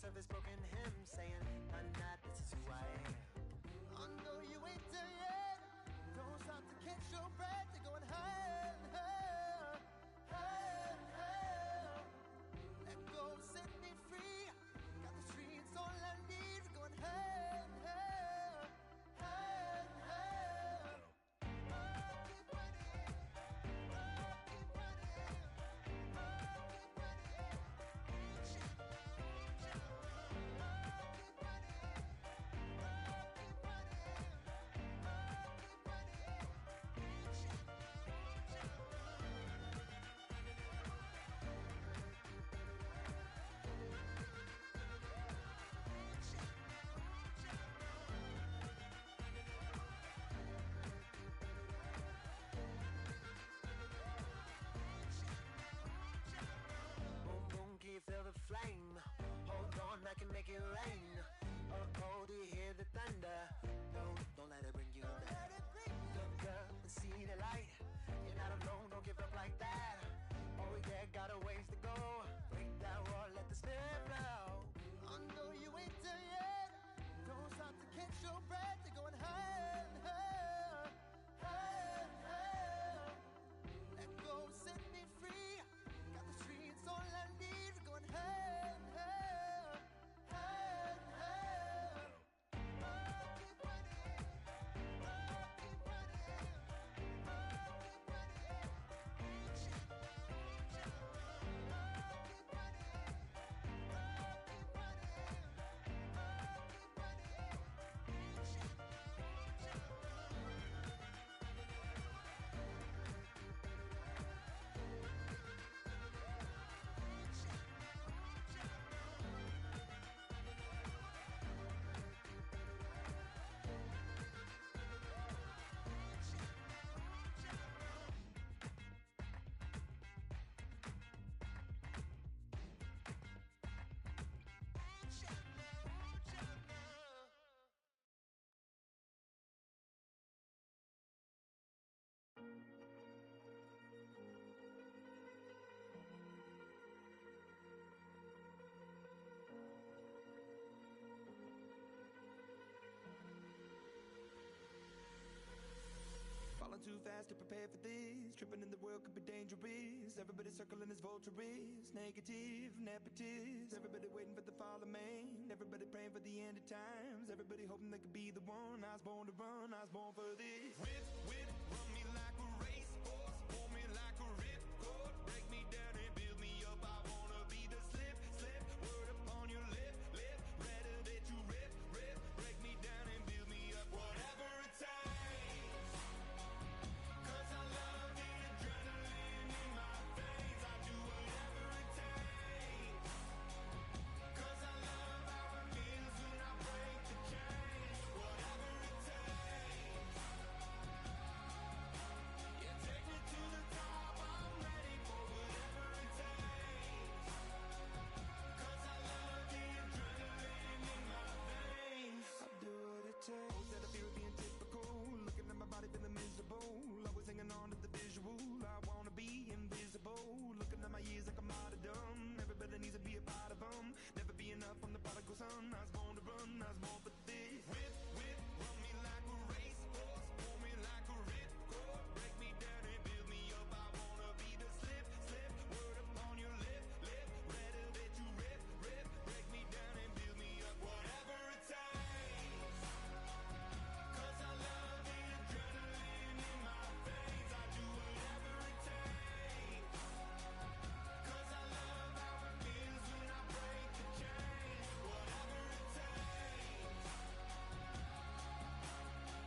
surface broken hymn saying, nah, this is who I am. I know you ain't there yet. Don't stop to catch your breath. You're going higher and higher, higher and higher. Let go, set me free. Got the streets all I need. We're going higher and higher, higher and higher. Keep running, keep running, keep running. Keep running, keep running, keep boom, boom, can you feel the flame? Hold on, I can make it rain. Oh, do you hear the thunder? No, don't let it bring you down. Look up and see the light. You're not alone, don't give up like that. Oh yeah, got a ways to go. Break that wall, let the spirit flow. I know you ain't there yet. Don't stop to catch your breath. You're going higher and higher, higher and higher. Let go, set me free. Got the streets all I need. We're going higher and higher, higher and higher. Keep running, keep running, keep running. Keep running, keep running, keep Falling too fast to prepare for this. Tripping in the world could be dangerous. Everybody circling as vultures. Negative, nepotist. Everybody waiting for the fall of man. Everybody praying for the end of times. Everybody hoping they could be the one. I was born to run, I was born for this. Whip, run me like a racehorse. Pull me like a ripcord. Break me down and build me up. I wanna be the slip. Word upon your lip. Rather that you rip. Break me down and build me up. Whatever it takes. Feeling miserable, always hanging on to the visual. I wanna be invisible. Looking at my years like I'm martyrdom. Everybody needs to be a part of them. Never be enough, I'm the prodigal son. I was born to run, I was born for this. Whip, run me like a racehorse. Pull me like a ripcord. Break me down and build me up. I wanna be the slip. Word upon your lip. Rather that you rip. Break me down and build me up. Whatever it takes. 'Cause I love the adrenaline in my veins. I do whatever it takes. 'Cause I love how it feels when I break the chains. Whatever it takes.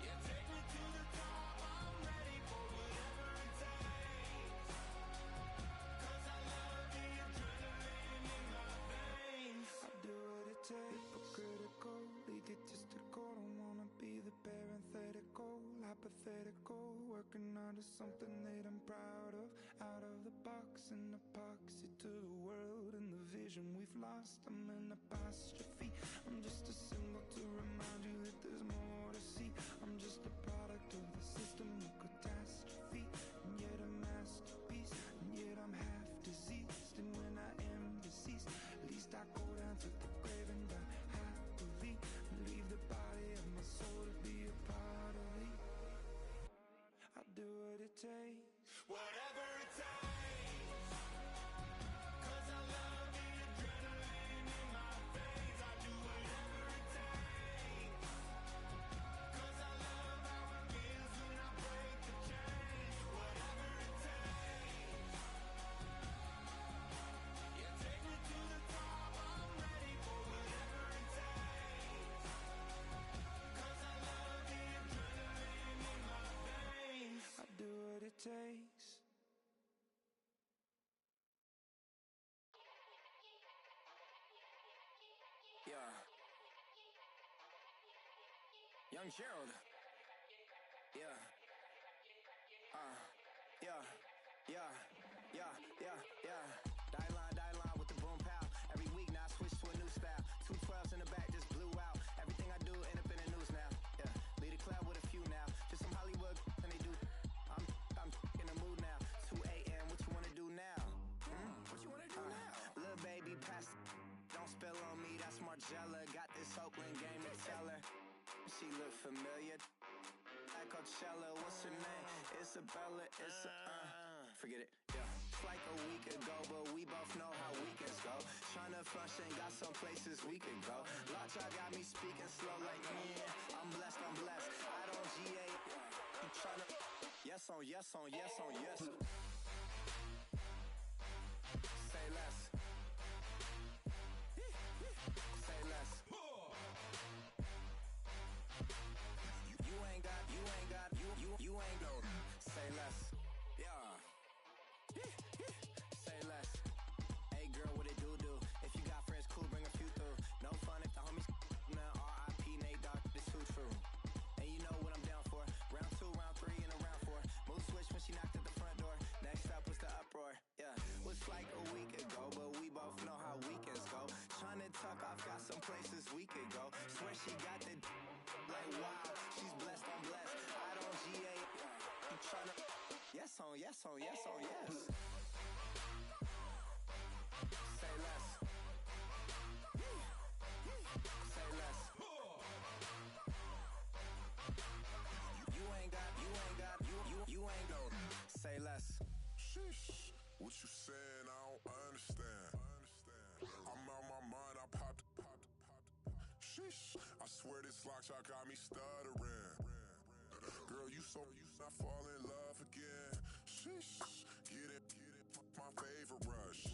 Yeah, take me to the top. I'm ready for whatever it takes. 'Cause I love the adrenaline in my veins. I do what it takes. Hypocritical, egotistical. Don't wanna be the parenthetical, hypothetical. Working onto something that I'm proud of. Out of the box, an epoxy to the world and the vision we've lost. I'm an apostrophe. I'm just a symbol to remind you that there's more to see. I'm just a product of the system of catastrophe, and yet a masterpiece, and yet I'm half diseased. And when I am deceased, at least I go down to the grave and takes. Yeah. Young Gerald. Yeah. Yeah. Die line with the boom pow. Every week now I switch to a new style. 212s in the back just blew out. Everything I do end up in the news now. Yeah. Lead a club with a few now. Just some Hollywood and they do. I'm in the mood now. 2 a.m. What you wanna do now? What you wanna do now? Little baby pass. Don't spill on me. That's Margella. Got this Oakland game to tell her. She look familiar. Like Coachella. What's her name? Isabella. Forget it. Yeah. It's like a week ago, but we both know how weekends go. Tryna function, got some places we could go. Lot y'all got me speaking slow like, I'm blessed. I don't GA. You tryna. Yes on yes. Say less. Say less. You ain't got. Say less. Yeah. Say less. Hey girl, what it do? If you got friends, cool, bring a few through. No fun if the homies now RIP Nate Dogg, this too true. And you know what I'm down for. Round 2, round 3, and a round 4. Mood switch when she knocked at the front door. Next up was the uproar. Yeah, was like a week ago, but we both know how weekends go. Tryna tuck off, got some places we could go. Swear she got the like wow, she's blessed, I'm blessed. I don't GA. You tryna. Yes on yes. Say less. Say less. You ain't got. Say less. Sheesh, what you saying? I don't understand. I'm out my mind. I popped. Sheesh, I swear this lock shot got me stuttering. Girl, you not fall in love again. Sheesh, get it, my favorite rush.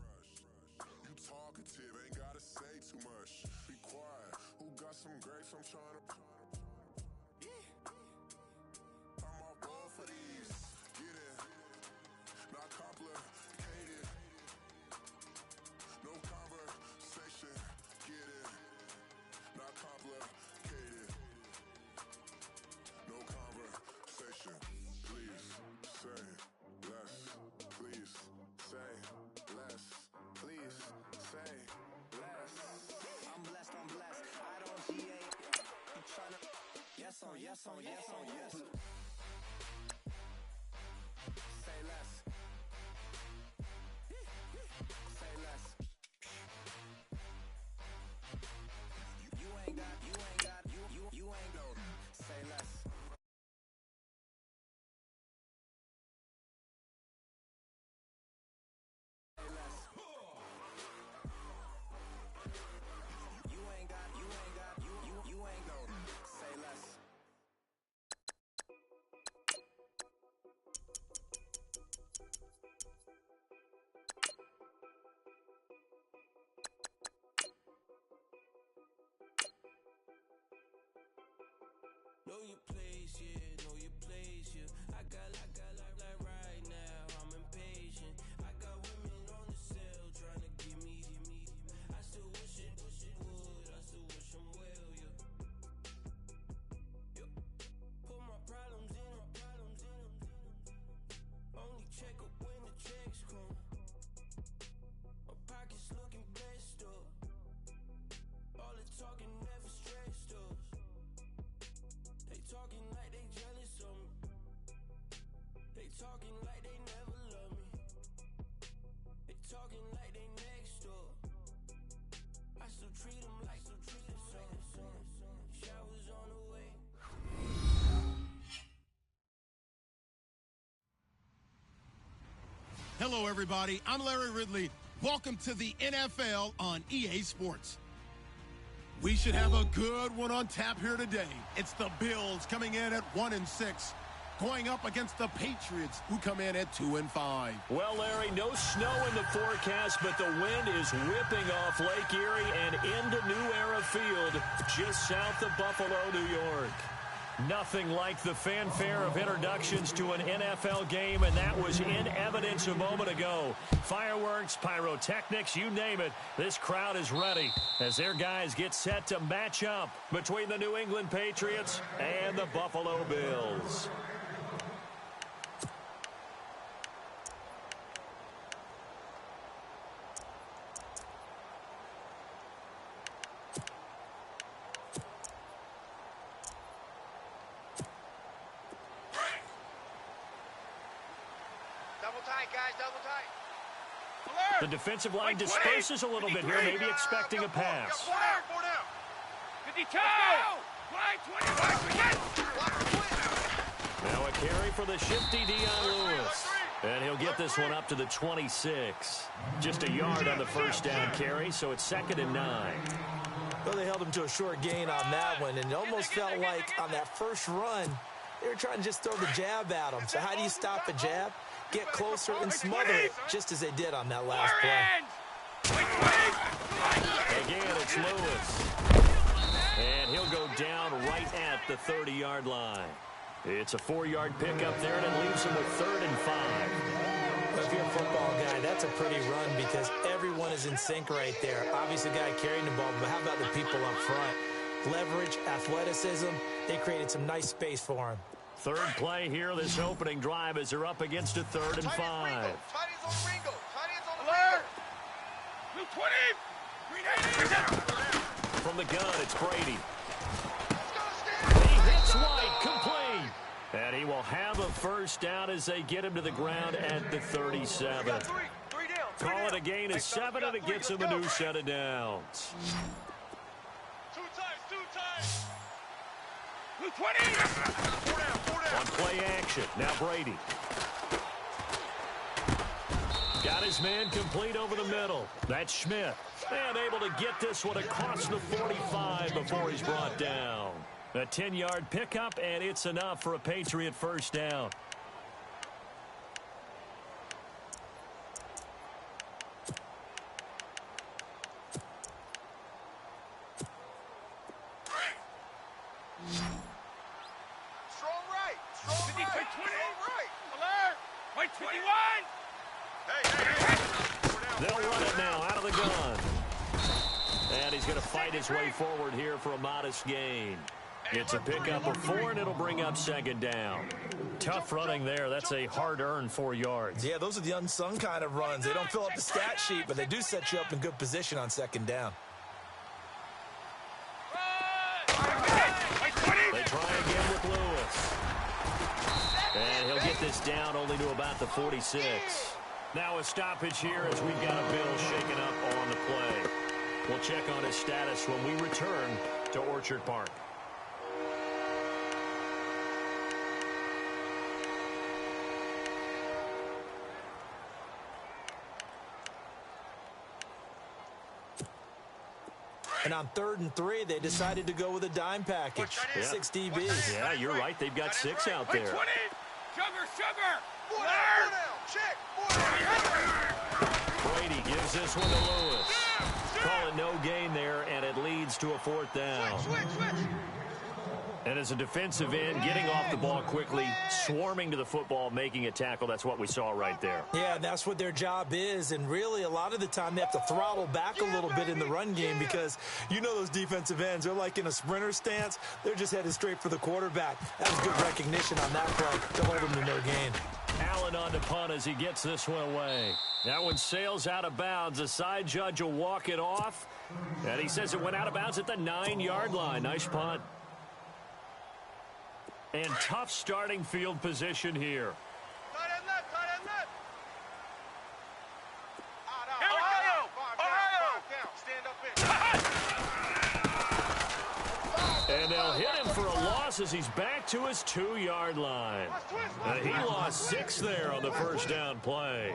You talkative, ain't gotta say too much. Be quiet, who got some grapes? I'm tryna. I'm off both of these. Get it, not complicated. No conversation. Get it, not complicated. No conversation. Please say less. Please say less. Please say less. I'm blessed. I don't GA. You tryna. Yes on yes. Say less. Say less. You ain't got. Say less. Say less. You ain't got. Say less. Know your place, yeah. I got like right now, I'm impatient. I got women on the cell trying to give me. I still wish it would, I still wish I'm well, yeah. Put my problems in. Only check up when the checks come. My pockets looking blessed up. All the talking never stressed us. They talking like they jealous of me. They talking like they never love me. They talking like they next door. I still treat them like some. Showers on the way. Hello, everybody. I'm Larry Ridley. Welcome to the NFL on EA Sports. We should have a good one on tap here today. It's the Bills coming in at 1-6, going up against the Patriots, who come in at 2-5. Well, Larry, no snow in the forecast, but the wind is whipping off Lake Erie and into New Era Field, just south of Buffalo, New York. Nothing like the fanfare of introductions to an NFL game, and that was in evidence a moment ago. Fireworks, pyrotechnics, you name it. This crowd is ready as their guys get set to match up between the New England Patriots and the Buffalo Bills. The defensive line disperses a little bit here, maybe expecting a pass. Now a carry for the shifty Dion Lewis. And he'll get this one up to the 26. Just a yard on the first down carry, so it's 2nd and 9. Well, they held him to a short gain on that one, and it almost felt like on that first run, they were trying to just throw the jab at him. So how do you stop a jab? Get closer and smother it, just as they did on that last play. Again, it's Lewis. And he'll go down right at the 30-yard line. It's a 4-yard pickup there, and it leaves him with 3rd and 5. Well, if you're a football guy, that's a pretty run because everyone is in sync right there. Obviously, the guy carrying the ball, but how about the people up front? Leverage, athleticism, they created some nice space for him. Third play here, this opening drive, as they're up against a 3rd and 5. From the gun, it's Brady. He hits White, complete. And he will have a first down as they get him to the ground at the 37. Call it a gain of 7, and it gets him a new set of downs. On play action, now Brady. Got his man complete over the middle. That's Schmidt. And able to get this one across the 45 before he's brought down. A 10-yard pickup, and it's enough for a Patriot first down. They'll run it now out of the gun. And he's going to fight his way forward here for a modest gain. It's a pickup of 4, and it'll bring up 2nd down. Tough running there. That's a hard-earned 4 yards. Yeah, those are the unsung kind of runs. They don't fill up the stat sheet, but they do set you up in good position on 2nd down. They try again with Lewis. And he'll get this down only to about the 46. Now a stoppage here as we've got a Bill shaken up on the play. We'll check on his status when we return to Orchard Park. And on 3rd and 3, they decided to go with a dime package. Yeah. 6 DBs. Yeah, you're right. They've got 6 out there. Brady gives this one to Lewis. Call it no gain there, and it leads to a 4th down. And as a defensive end, getting off the ball quickly, swarming to the football, making a tackle, that's what we saw right there. Yeah, that's what their job is, and really a lot of the time they have to throttle back a little bit in the run game because you know those defensive ends, they're like in a sprinter stance. They're just headed straight for the quarterback. That was good recognition on that play to hold them to no gain. Allen on the punt as he gets this one away. That one sails out of bounds. The side judge will walk it off, and he says it went out of bounds at the 9-yard line. Nice punt. And tough starting field position here. Tight end left, tight end left. And they'll hit him for a loss as he's back to his 2-yard line. And he lost 6 there on the first down play.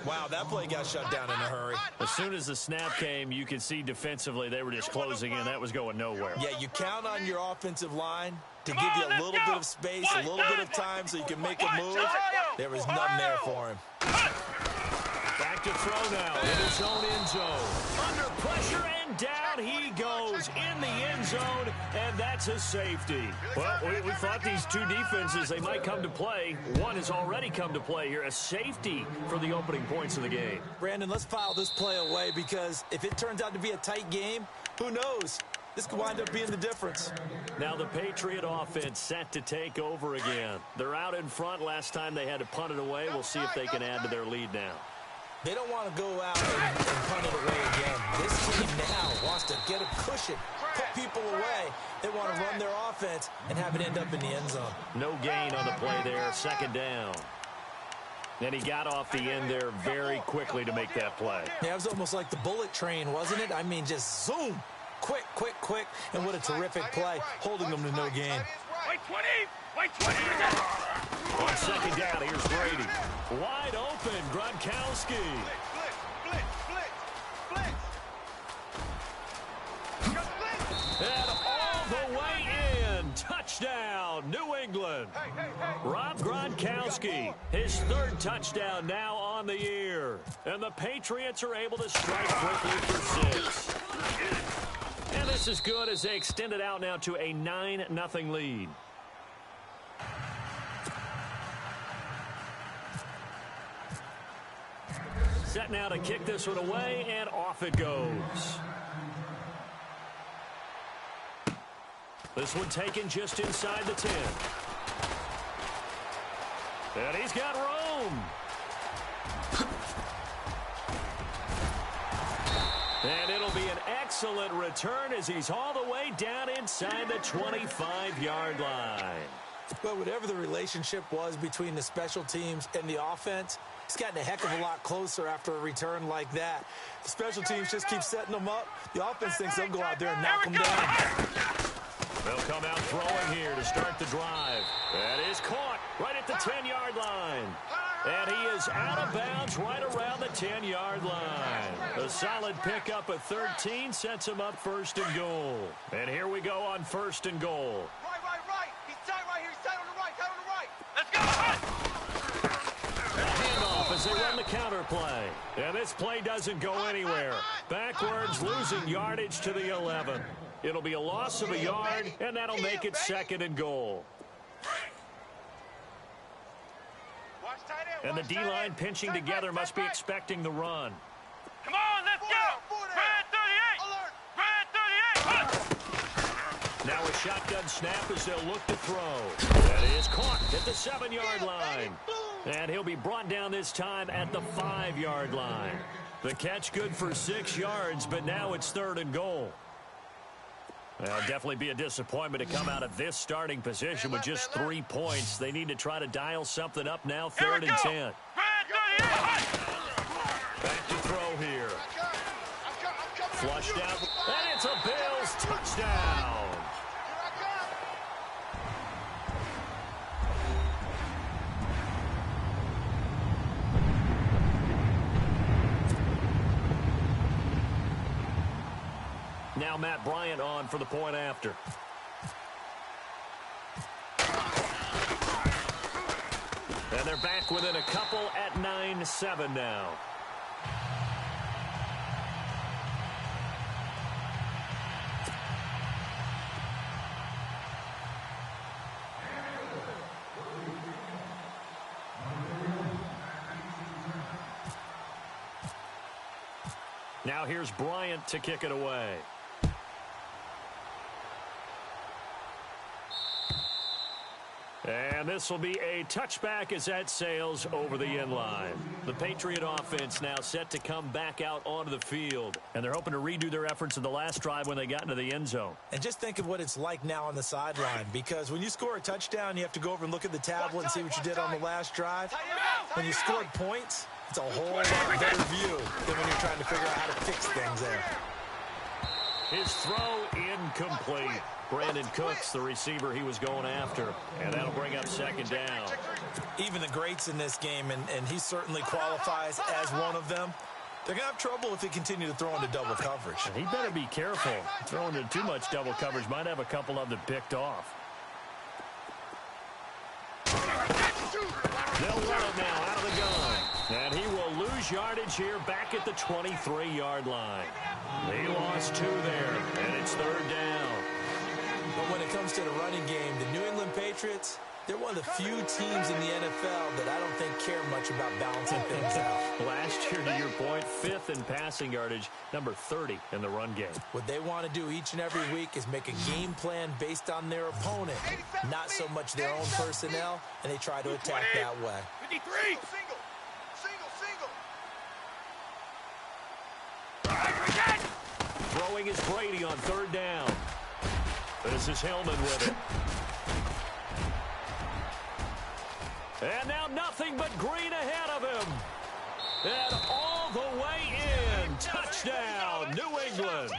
Wow, that play got shut down in a hurry. As soon as the snap came, you could see defensively they were just closing in. That was going nowhere. Yeah, you count on your offensive line to give you a little bit of space, a little bit of time so you can make a move. There was nothing there for him. Back to throw now in his own end zone. Under pressure and and down he goes in the end zone, and that's a safety. Well, we thought these two defenses, they might come to play. One has already come to play here, a safety for the opening points of the game. Brandon, let's file this play away because if it turns out to be a tight game, who knows? This could wind up being the difference. Now the Patriot offense set to take over again. They're out in front. Last time they had to punt it away. We'll see if they can add to their lead now. They don't want to go out and punt it away again. This team now wants to get a cushion, put people away. They want to run their offense and have it end up in the end zone. No gain on the play there, second down. And he got off the end there very quickly to make that play. Yeah, it was almost like the bullet train, wasn't it? I mean, just zoom. Quick, quick, quick. And what a terrific play, holding them to no gain. Wait 20! Wait 20! On second down, here's Brady. Wide open, Gronkowski. And all the way in. Touchdown, New England. Rob Gronkowski, his third touchdown now on the year. And the Patriots are able to strike quickly for 6. And this is good as they extend it out now to a 9-0 lead. Set now to kick this one away, and off it goes. This one taken just inside the 10. And he's got room. And it'll be an excellent return as he's all the way down inside the 25-yard line. Well, whatever the relationship was between the special teams and the offense, it's gotten a heck of a lot closer after a return like that. The special teams just keep setting them up. The offense thinks they'll go out there and knock them down. They'll come out throwing here to start the drive. That is caught right at the 10-yard line. And he is out of bounds right around the 10-yard line. A solid pickup at 13 sets him up first and goal. And here we go on first and goal. Right. He's tight right here. He's tight on the right. Let's go. Handoff as they run the counter play. And this play doesn't go anywhere. Backwards, losing yardage to the 11. It'll be a loss of a yard, and that'll make it second and goal. And the D-line pinching together must be expecting the run. Come on, let's go! Red 38! Now a shotgun snap as they'll look to throw. That is caught at the 7-yard line. And he'll be brought down this time at the 5-yard line. The catch good for 6 yards, but now it's third and goal. Well, definitely be a disappointment to come out of this starting position with just 3 points. They need to try to dial something up now, third and 10. Back to throw here. Flushed out, and it's a Bills touchdown. Now Matt Bryant on for the point after. And they're back within a couple at 9-7 now. Now here's Bryant to kick it away. And this will be a touchback as that sails over the end line. The Patriot offense now set to come back out onto the field. And they're hoping to redo their efforts in the last drive when they got into the end zone. And just think of what it's like now on the sideline. Because when you score a touchdown, you have to go over and look at the tablet and see what you did on the last drive. When you scored points, it's a whole lot better view than when you're trying to figure out how to fix things there. His throw incomplete. Brandon Cooks, the receiver he was going after. And that'll bring up second down. Even the greats in this game, and he certainly qualifies as one of them, they're going to have trouble if they continue to throw into double coverage. And he better be careful. Throwing into too much double coverage might have a couple of them picked off. They'll run it now out of the gun. And he will lose lose yardage here back at the 23-yard line. They lost 2 there, and it's 3rd down. But when it comes to the running game, the New England Patriots, they're one of the few teams in the NFL that I don't think care much about balancing things out. Last year, to your point, 5th in passing yardage, number 30 in the run game. What they want to do each and every week is make a game plan based on their opponent, not so much their own personnel, and they try to attack that way. 53! Single! Throwing is Brady on 3rd down. This is Hillman with it. And now nothing but green ahead of him. And all the way in. Touchdown, New England.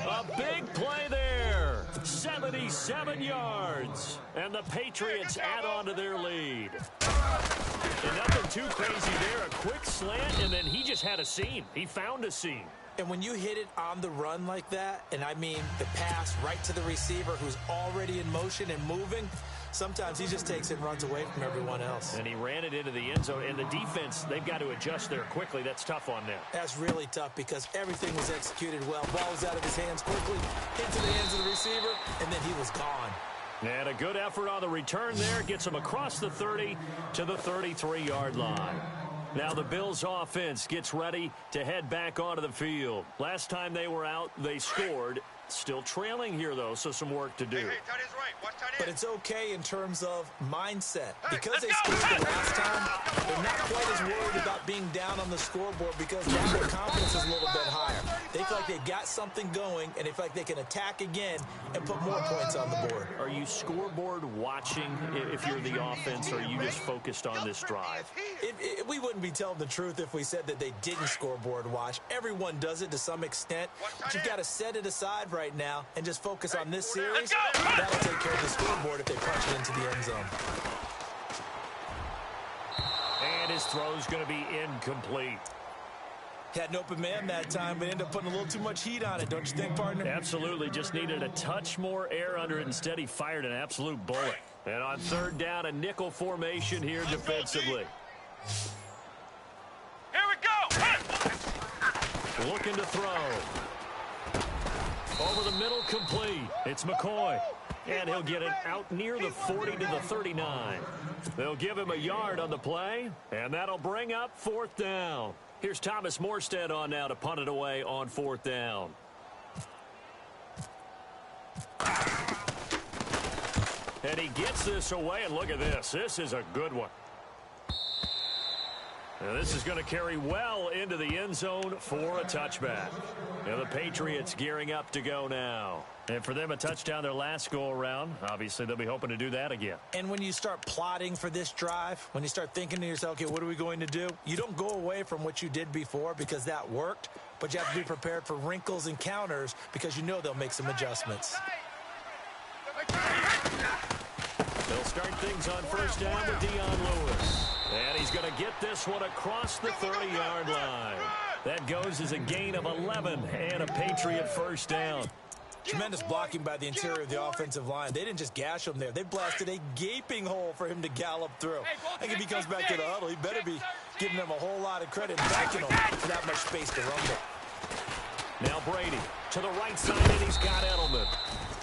A big play there. 77 yards. And the Patriots add on to their lead. And nothing too crazy there. A quick slant, and then he just had a seam. He found a seam. And when you hit it on the run like that, and I mean the pass right to the receiver who's already in motion and moving, sometimes he just takes it and runs away from everyone else. And he ran it into the end zone. And the defense, they've got to adjust there quickly. That's tough on them. That's really tough because everything was executed well. Ball was out of his hands quickly, into the hands of the receiver, and then he was gone. And a good effort on the return there. Gets him across the 30 to the 33-yard line. Now the Bills offense gets ready to head back onto the field. Last time they were out, they scored. Still trailing here, though, so some work to do. Hey, tight end's right. Watch tight end. But it's okay in terms of mindset. Because they scored the last time, they're not quite as worried about being down on the scoreboard because now their confidence is a little bit higher. They feel like they've got something going, and they feel like they can attack again and put more points on the board. Are you scoreboard watching if you're the offense, or are you just focused on this drive? We wouldn't be telling the truth if we said that they didn't scoreboard watch. Everyone does it to some extent, but you've got to set it aside right now and just focus on this series. That'll take care of the scoreboard if they punch it into the end zone. And his throw's going to be incomplete. Had an open man that time, but ended up putting a little too much heat on it, don't you think, partner? Absolutely. Just needed a touch more air under it. Instead, he fired an absolute bullet. And on 3rd down, a nickel formation here defensively. Here we go! Looking to throw. Over the middle, complete. It's McCoy. And he'll get it out near the 40 to the 39. They'll give him a yard on the play, and that'll bring up 4th down. Here's Thomas Morstead on now to punt it away on 4th down. And he gets this away, and look at this. This is a good one. And this is going to carry well into the end zone for a touchback. And the Patriots gearing up to go now. And for them, a touchdown their last go-around. Obviously, they'll be hoping to do that again. And when you start plotting for this drive, when you start thinking to yourself, okay, what are we going to do? You don't go away from what you did before because that worked, but you have to be prepared for wrinkles and counters because you know they'll make some adjustments. They'll start things on 1st down with Dion Lewis. And he's going to get this one across the 30-yard line. That goes as a gain of 11 and a Patriot 1st down. Tremendous blocking by the interior of the offensive line. They didn't just gash him there. They blasted a gaping hole for him to gallop through. I think if he comes back to the huddle, he better be giving them a whole lot of credit and thanking them for that much space to rumble. Now Brady to the right side, and he's got Edelman.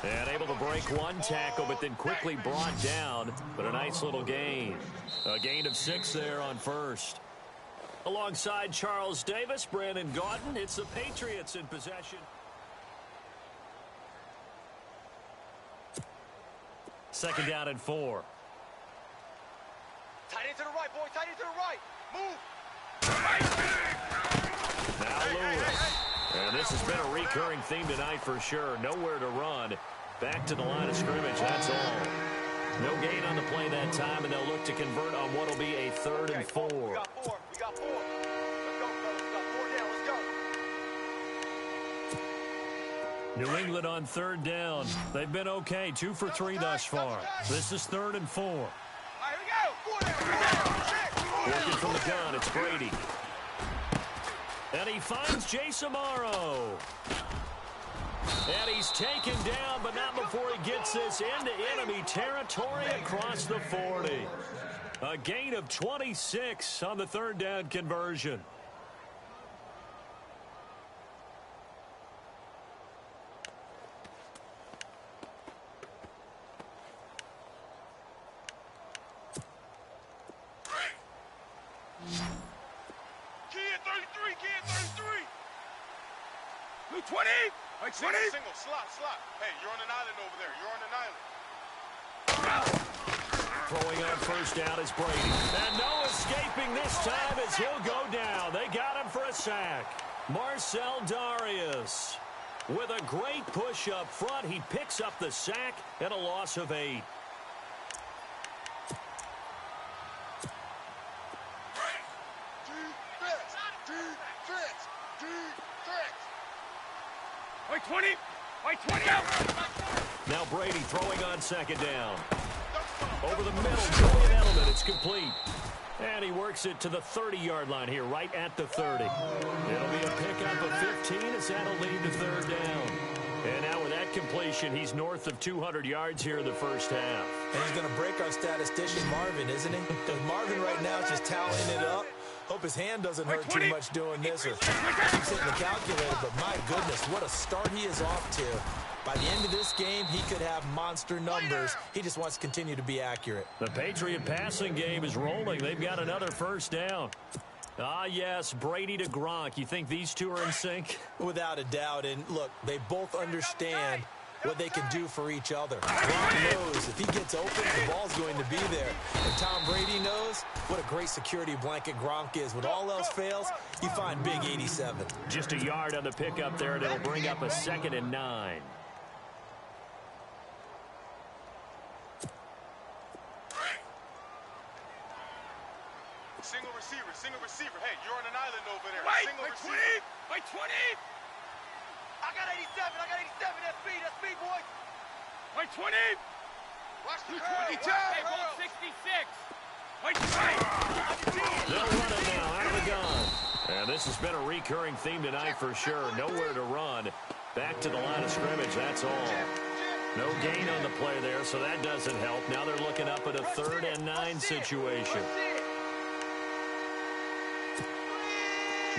And able to break one tackle, but then quickly brought down. But a nice little gain. A gain of 6 there on 1st. Alongside Charles Davis, Brandon Gaudin, it's the Patriots in possession. 2nd down and 4. Tight end to the right, boy. Tight end to the right. Move. Now Lewis. And this has been a recurring theme tonight for sure. Nowhere to run. Back to the line of scrimmage, that's all. No gain on the play that time, and they'll look to convert on what will be a 3rd and 4. We got 4. We got 4. Let's go, fellas. We got 4 down. Let's go. New England on 3rd down. They've been okay. 2 for 3 thus far. This is 3rd and 4. All right, here we go. 4 down. Working from the gun, it's Brady. And he finds Jason Morrow. And he's taken down, but not before he gets this into enemy territory across the 40. A gain of 26 on the 3rd down conversion. Wait, 20! Wait, 20! Single, slot. Hey, you're on an island over there. You're on an island. Throwing on first down is Brady. And no escaping this time as he'll go down. They got him for a sack. Marcel Darius with a great push up front. He picks up the sack and a loss of 8. Wait, 20! Wait, 20! Now Brady throwing on second down. Over the middle, Julian Edelman. It's complete. And he works it to the 30-yard line here, right at the 30. It'll be a pickup of 15 as that'll lead to third down. And now with that completion, he's north of 200 yards here in the first half. And he's going to break our statistician Marvin, isn't he? Because Marvin right now is just tallying it up. Hope his hand doesn't hurt too much doing this or keeps hitting the calculator. But my goodness, what a start he is off to. By the end of this game, he could have monster numbers. He just wants to continue to be accurate. The Patriot passing game is rolling. They've got another first down. Ah, yes, Brady to Gronk. You think these two are in sync? Without a doubt. And look, they both understand what they can do for each other. Gronk knows if he gets open, the ball's going to be there. And Tom Brady knows what a great security blanket Gronk is. When all else fails, you find big 87. Just a yard on the pickup there, and it'll bring up a 2nd and 9. Single receiver. Hey, you're on an island over there. Wait, Single wait, receiver. 20! Wait, 20! I got 87. That's speed, boys. Wait, 20! Watch the 22! Hey, ball 66! Wait, 20! They'll run it now out of the gun. And this has been a recurring theme tonight for sure. Nowhere to run. Back to the line of scrimmage, that's all. No gain on the play there, so that doesn't help. Now they're looking up at a 3rd and 9 situation.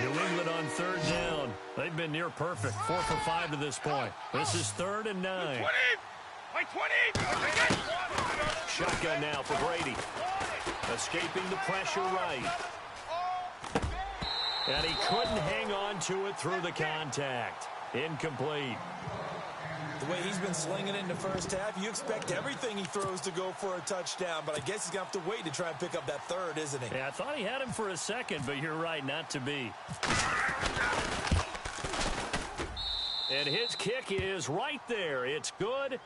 New England on 3rd down. They've been near perfect. 4 for 5 to this point. This is 3rd and 9. 20! Wait, 20! Shotgun now for Brady. Escaping the pressure right. And he couldn't hang on to it through the contact. Incomplete. The way he's been slinging it in the first half, you expect everything he throws to go for a touchdown, but I guess he's going to have to wait to try and pick up that 3rd, isn't he? Yeah, I thought he had him for a second, but you're right, not to be. And his kick is right there. It's good,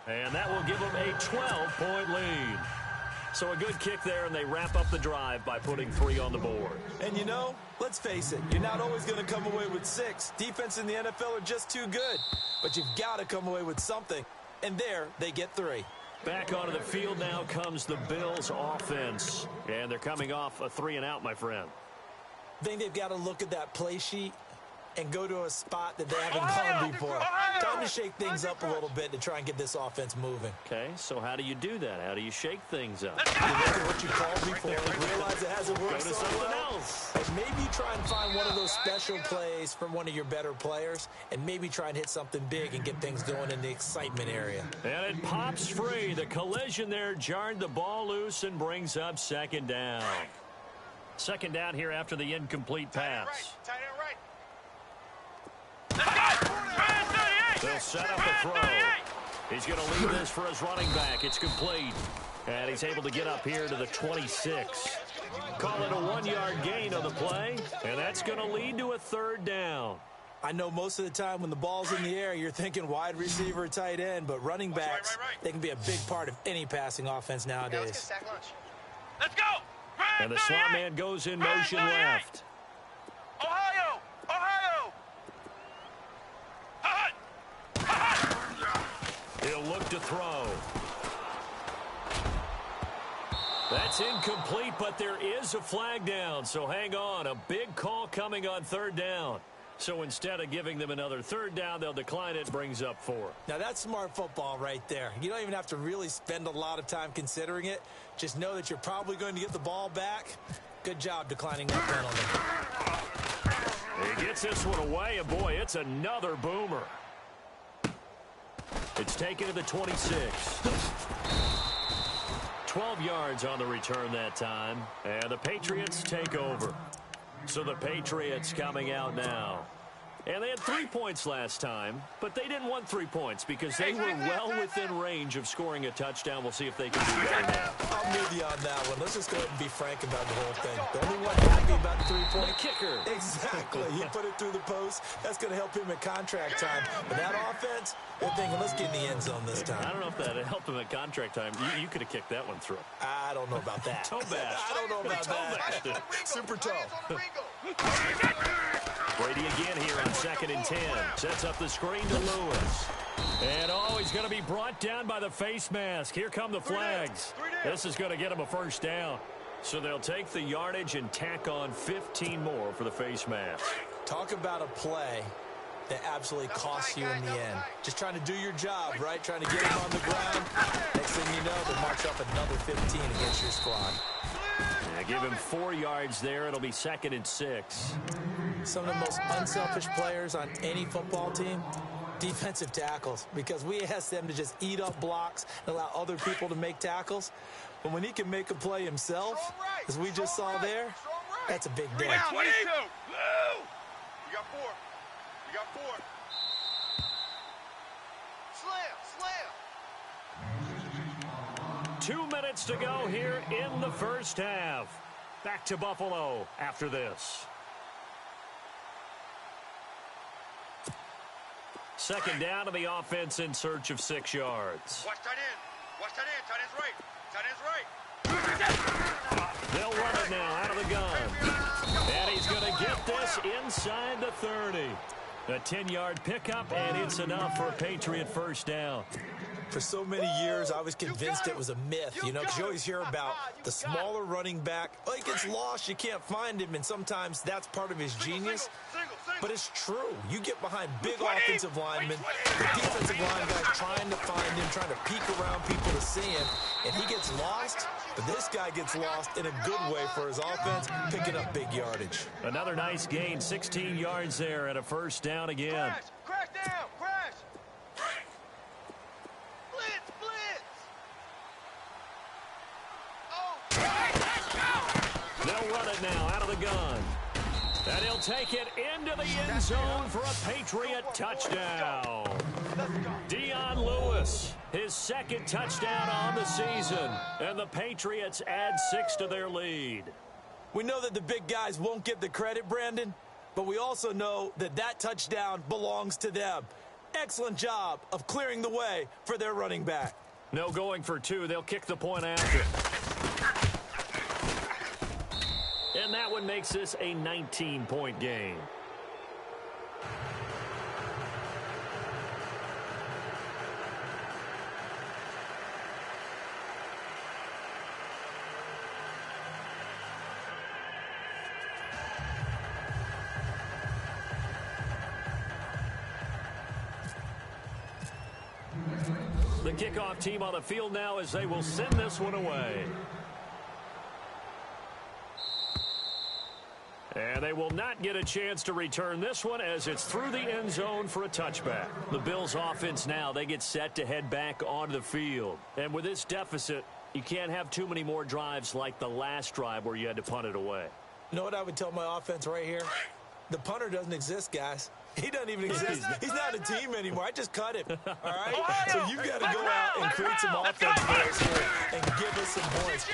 and that will give him a 12-point lead. So a good kick there, and they wrap up the drive by putting 3 on the board. And you know, let's face it, you're not always going to come away with 6. Defense in the NFL are just too good. But you've got to come away with something. And there, they get 3. Back onto the field now comes the Bills offense. And they're coming off a 3 and out, my friend. I think they've got to look at that play sheet and go to a spot that they haven't gone before. Time to shake things up a little bit to try and get this offense moving. Okay, so how do you do that? How do you shake things up? You look at what you called before and realize it hasn't worked Go to so something well. else. And maybe try and find one of those special plays from one of your better players and maybe try and hit something big and get things going in the excitement area. And it pops free. The collision there jarred the ball loose and brings up 2nd down. 2nd down here after the incomplete pass. Tight end right. They'll set up the throw. He's going to leave this for his running back. It's complete. And he's able to get up here to the 26. Call it a 1-yard gain on the play. And that's going to lead to a 3rd down. I know most of the time when the ball's in the air, you're thinking wide receiver or tight end, but running backs, they can be a big part of any passing offense nowadays. Let's go! And the slot man goes in motion left. Ohio! He'll look to throw. That's incomplete, but there is a flag down, so hang on. A big call coming on 3rd down. So instead of giving them another 3rd down, they'll decline it. Brings up 4. Now, that's smart football right there. You don't even have to really spend a lot of time considering it. Just know that you're probably going to get the ball back. Good job declining that penalty. He gets this one away, and boy, it's another boomer. It's taken to the 26. 12 yards on the return that time, and the Patriots take over. So the Patriots coming out now. And they had 3 points last time, but they didn't want 3 points because they were well within range of scoring a touchdown. We'll see if they can do that now. I'm with you on that one. Let's just go ahead and be frank about the whole thing. The only one happy about the 3 point kicker. Exactly. He put it through the post. That's going to help him at contract time. But that offense, they're thinking, let's get in the end zone this time. I don't know if that helped him at contract time. You could have kicked that one through. I don't know about that. Toe bash. I don't know about that. Super toe. Brady again here on 2nd and 10. Sets up the screen to Lewis. And he's going to be brought down by the face mask. Here come the flags. This is going to get him a first down. So they'll take the yardage and tack on 15 more for the face mask. Talk about a play that absolutely costs you in the end. Just trying to do your job, right? Trying to get him on the ground. Next thing you know, they'll march up another 15 against your squad. Yeah, give him 4 yards there. It'll be 2nd and 6. Some of the most unselfish players on any football team, defensive tackles, because we ask them to just eat up blocks and allow other people to make tackles. But when he can make a play himself, as we just saw there, that's a big day. 22. You got 4. You got 4. Slam. 2 minutes to go here in the first half. Back to Buffalo after this. 2nd down to the offense in search of 6 yards. Watch tight end. Watch tight end. Tight end's right. Tight end's right. They'll run it now out of the gun. And he's going to get this inside the 30. A 10-yard pickup, and it's enough for a Patriot first down. For so many years, I was convinced it was a myth, because you always hear about the smaller running back. Oh, he gets lost, you can't find him, and sometimes that's part of his genius. But it's true. You get behind big offensive linemen, the defensive line guys trying to find him, trying to peek around people to see him, and he gets lost. But this guy gets lost in a good way for his offense, picking up big yardage. Another nice gain, 16 yards there, and a first down again. Crash down. Crash. Blitz. Oh. They'll run it now out of the gun. And he'll take it into the end zone for a Patriot touchdown. Dion Lewis, his 2nd touchdown on the season. And the Patriots add 6 to their lead. We know that the big guys won't get the credit, Brandon, but we also know that that touchdown belongs to them. Excellent job of clearing the way for their running back. No going for 2. They'll kick the point after. And that one makes this a 19-point game. The kickoff team on the field now as they will send this one away. And they will not get a chance to return this one as it's through the end zone for a touchback. The Bills offense now, they get set to head back onto the field. And with this deficit, you can't have too many more drives like the last drive where you had to punt it away. You know what I would tell my offense right here? The punter doesn't exist, guys. He doesn't even exist. He's not a team anymore. I just cut him. All right? So you've got to go out and create some offense for us here and give us some points.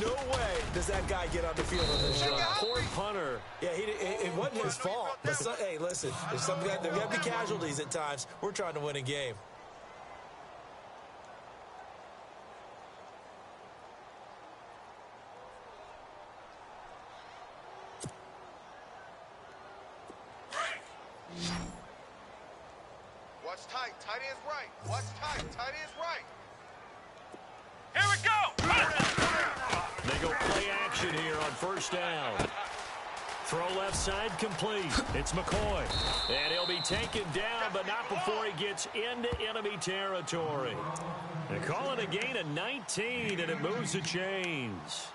No way does that guy get on the field on this drive. Poor punter. Yeah, it wasn't his fault. But hey, listen, there's got to be casualties at times. We're trying to win a game. Watch tight. Tight end's right. Watch tight. Tight end's right. Here we go. They go play action here on first down. Throw left side complete. It's McCoy. And he'll be taken down, but not before he gets into enemy territory. They call it a gain of 19, and it moves the chains.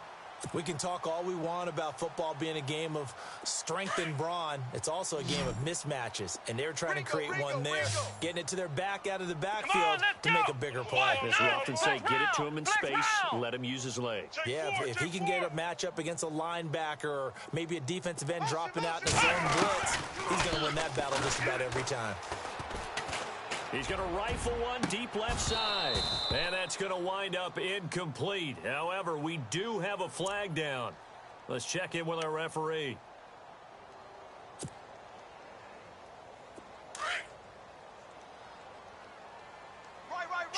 We can talk all we want about football being a game of strength and brawn. It's also a game of mismatches, and they're trying to create one there, getting it to their back out of the backfield to make a bigger play. As we often say, get it to him in space, let him use his legs. Yeah, if he can get a matchup against a linebacker or maybe a defensive end dropping out in his own blitz, he's going to win that battle just about every time. He's going to rifle one deep left side. And that's going to wind up incomplete. However, we do have a flag down. Let's check in with our referee.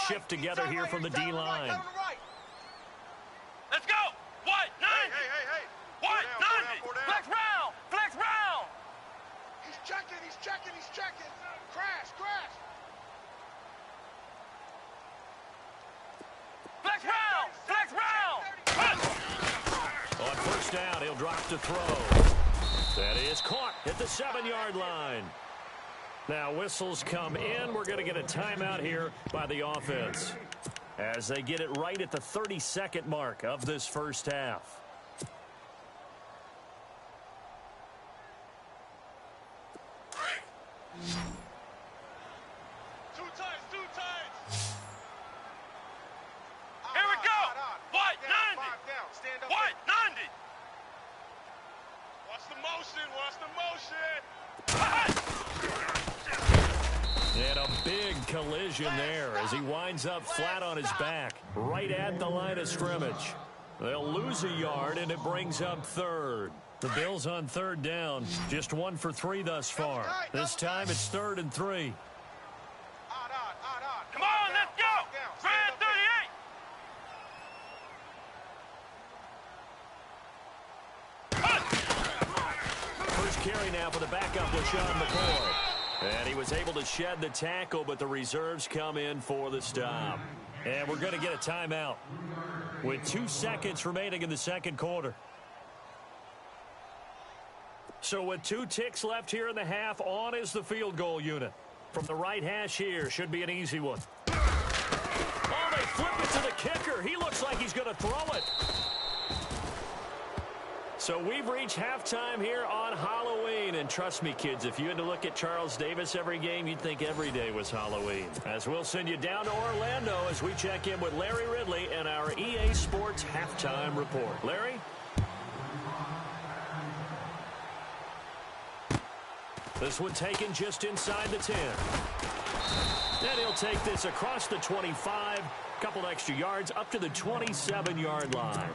Shift together here from the D-line. Let's go! What? 90! Hey. What? 90! Flex round! Flex round! He's checking! Crash! Flex round! On first down, he'll drop to throw. That is caught at the 7-yard line. Now whistles come in. We're going to get a timeout here by the offense as they get it right at the 32nd mark of this first half. Two times. Here we go. What? 90. What? 90. Watch the motion. And a big collision there as he winds up flat on his back, right at the line of scrimmage. They'll lose a yard, and it brings up third. The Bills on third down, just 1 for 3 thus far. This time it's 3rd and 3. Come on, let's go. Grand 38. First carry now for the backup, LaShawn McCoy. And he was able to shed the tackle, but the reserves come in for the stop. And we're going to get a timeout with 2 seconds remaining in the second quarter. So with 2 ticks left here in the half, on is the field goal unit. From the right hash here, should be an easy one. Oh, they flip it to the kicker. He looks like he's going to throw it. So we've reached halftime here on Halloween. And trust me, kids, if you had to look at Charles Davis every game, you'd think every day was Halloween. As we'll send you down to Orlando as we check in with Larry Ridley and our EA Sports Halftime Report. Larry? This one taken just inside the 10. And he'll take this across the 25, couple extra yards up to the 27-yard line.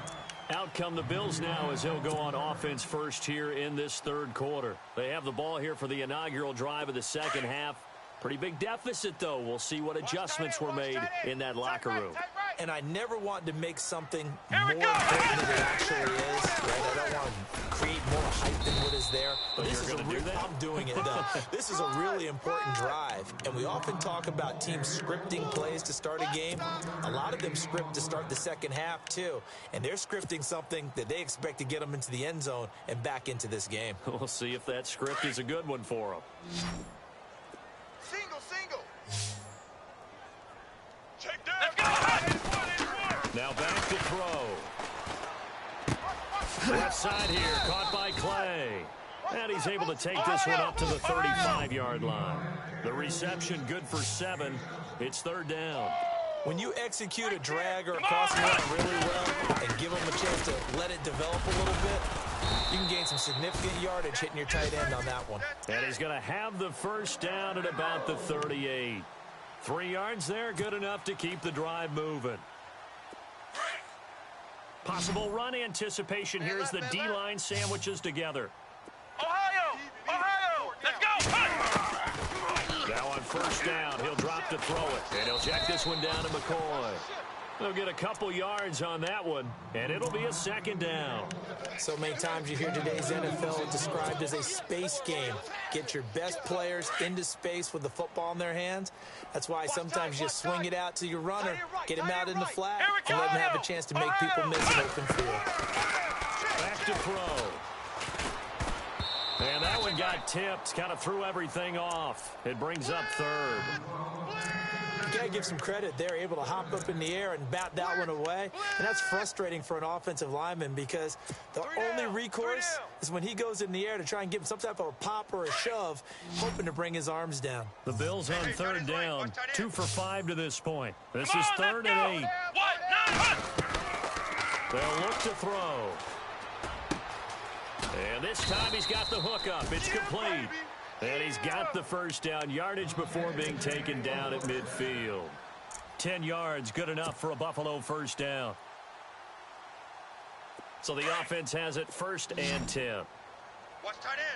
Out come the Bills now as they'll go on offense first here in this third quarter. They have the ball here for the inaugural drive of the second half. Pretty big deficit, though. We'll see what adjustments were made in that locker room. And I never want to make something more important than it actually is. Right? I don't want to create more hype than what is there. But this is I'm doing it, though. This is a really important drive. And we often talk about teams scripting plays to start a game. A lot of them script to start the second half, too. And they're scripting something that they expect to get them into the end zone and back into this game. We'll see if that script is a good one for them. Single. Check down. Now back to throw. Left side here, caught by Clay. And he's able to take this one up to the 35-yard line. The reception good for 7. It's third down. When you execute a drag or a crossing route really well and give them a chance to let it develop a little bit, you can gain some significant yardage hitting your tight end on that one. And he's going to have the first down at about the 38. 3 yards there, good enough to keep the drive moving. Possible run anticipation here as the D-line sandwiches together. Ohio, let's go. Now on first down, he'll drop to throw it. And he'll check this one down to McCoy. They'll get a couple yards on that one, and it'll be a second down. So many times you hear today's NFL described as a space game. Get your best players into space with the football in their hands. That's why sometimes you swing it out to your runner, get him out in the flat, and let him have a chance to make people miss an open field. Back to throw. And that one got tipped, kind of threw everything off. It brings up third. got to give some credit. They're able to hop up in the air and bat that one away. And that's frustrating for an offensive lineman because the only recourse is when he goes in the air to try and give him some type of a pop or a shove, hoping to bring his arms down. The Bills on third down, 2 for 5 to this point. This is 3rd and 8. They'll look to throw. And this time he's got the hook up. It's complete. And he's got the first down, yardage before being taken down at midfield. 10 yards, good enough for a Buffalo first down. So the offense has it 1st and 10. Watch tight end.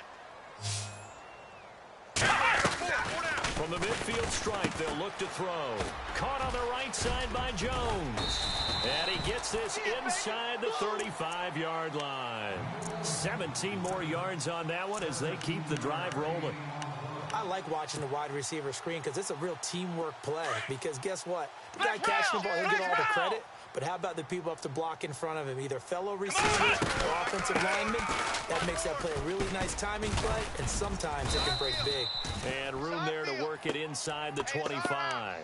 From the midfield stripe, they'll look to throw. Caught on the right side by Jones. And he gets this inside the 35-yard line. 17 more yards on that one as they keep the drive rolling. I like watching the wide receiver screen because it's a real teamwork play. Because guess what? The guy catching the ball, he'll get all the credit. But how about the people up to block in front of him? Either fellow receivers or offensive linemen. That makes that play a really nice timing play, and sometimes it can break big. And room there to work it inside the 25.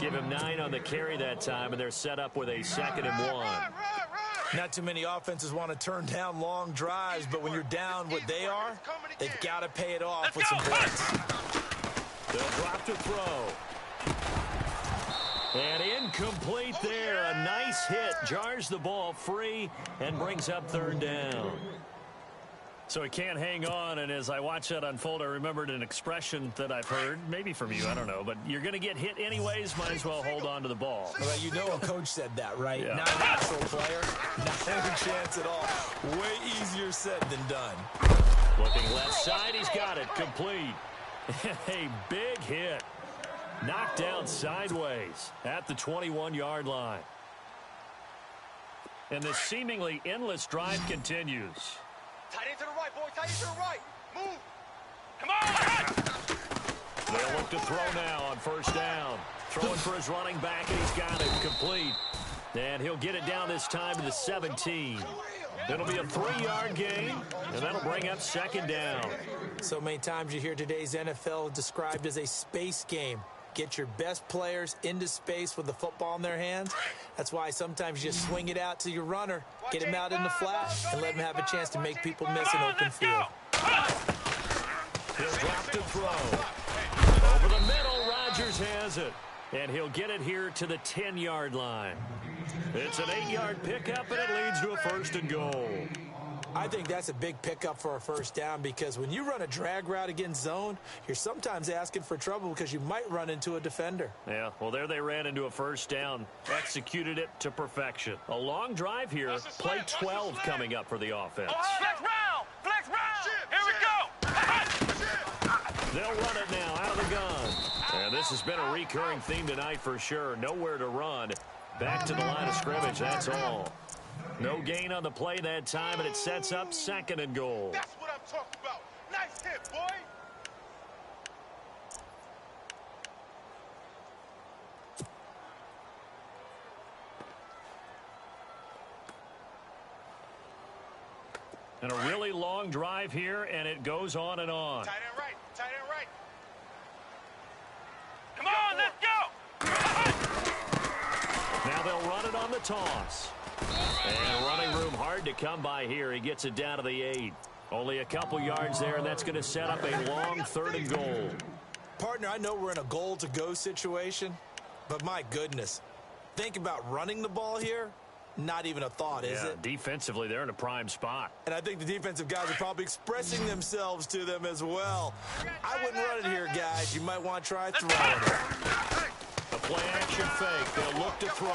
Give him 9 on the carry that time, and they're set up with a 2nd and 1. Not too many offenses want to turn down long drives, but when you're down what they are, they've got to pay it off with some points. They'll drop to throw. And incomplete there. A nice hit. Jars the ball free and brings up 3rd down. So he can't hang on, and as I watch that unfold, I remembered an expression that I've heard, maybe from you, I don't know, but you're going to get hit anyways, might as well hold on to the ball. Well, you know a coach said that, right? Yeah. Not an actual player, not a chance at all. Way easier said than done. Looking left side, he's got it, complete. A big hit. Knocked down sideways at the 21-yard line. And the seemingly endless drive continues. Tight end to the right, boy. Tight end to the right. Move. Come on. They'll look to throw now on 1st down. Throwing for his running back, and he's got it complete. And he'll get it down this time to the 17. It'll be a 3-yard gain, and that'll bring up 2nd down. So many times you hear today's NFL described as a space game. Get your best players into space with the football in their hands. That's why sometimes you just swing it out to your runner, get him out in the flat, and let him have a chance to make people miss an open field. He'll drop to throw. Over the middle, Rodgers has it. And he'll get it here to the 10-yard line. It's an 8-yard pickup, and it leads to a 1st and goal. I think that's a big pickup for a 1st down because when you run a drag route against zone, you're sometimes asking for trouble because you might run into a defender. Yeah, well, there they ran into a 1st down, executed it to perfection. A long drive here, play 12 coming up for the offense. Flex round! Flex round! Here we go! They'll run it now out of the gun. And this has been a recurring theme tonight for sure. Nowhere to run. Back to the line of scrimmage, that's all. No gain on the play that time, and it sets up 2nd and goal. That's what I'm talking about. Nice hit, boy. And a really long drive here, and it goes on and on. Tight end right. Tight end right. Come on, let's go. Now they'll run it on the toss. And running room hard to come by here. He gets it down to the 8. Only a couple yards there, and that's going to set up a long 3rd and goal. Partner, I know we're in a goal-to-go situation, but my goodness. Think about running the ball here. Not even a thought, is it? Defensively, they're in a prime spot. And I think the defensive guys are probably expressing themselves to them as well. I wouldn't run it here, guys. You might want to try throwing it. A play-action fake. They'll look to throw.